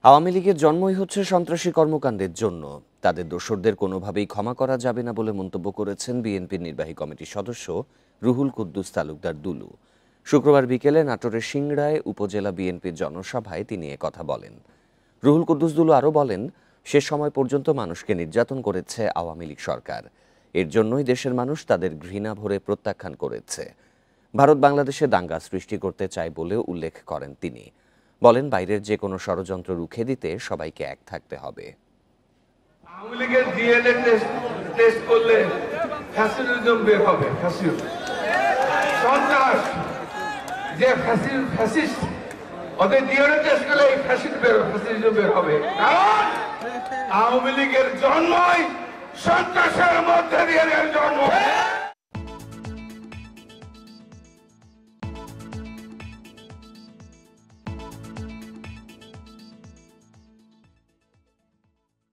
আওয়ামী লীগের জন্মই হচ্ছে সন্ত্রাসী কর্মকাণ্ডের জন্য। তাদের দোসরদের কোনোভাবেই ক্ষমা করা যাবে না বলে মন্তব্য করেছেন বিএনপির নির্বাহী কমিটির সদস্য রুহুল কুদ্দুস তালুকদার দুলু। শুক্রবার বিকেলে নাটোরের সিংড়ায় উপজেলা বিএনপির জনসভায় তিনি একথা বলেন। রুহুল কুদ্দুস দুলু আরও বলেন, সে সময় পর্যন্ত মানুষকে নির্যাতন করেছে আওয়ামী লীগ সরকার। এর জন্যই দেশের মানুষ তাদের ঘৃণা ভরে প্রত্যাখ্যান করেছে। ভারত বাংলাদেশে দাঙ্গা সৃষ্টি করতে চায় বলেও উল্লেখ করেন তিনি। বলেন, বাইরের যে কোনো ষড়যন্ত্র রুখে দিতে সবাইকে এক থাকতে হবে। আওয়ামী লীগের ডিএনএ টেস্ট করলে ফ্যাসিজম বের হবে। সন্ত্রাস যে ফ্যাসিস্ট, ওদের ডিএনএ টেস্ট করলে এই ফ্যাসিজম বের হবে। কারণ আওয়ামী লীগের জন্মই সন্ত্রাসের মধ্যে দিয়ে জন্ম।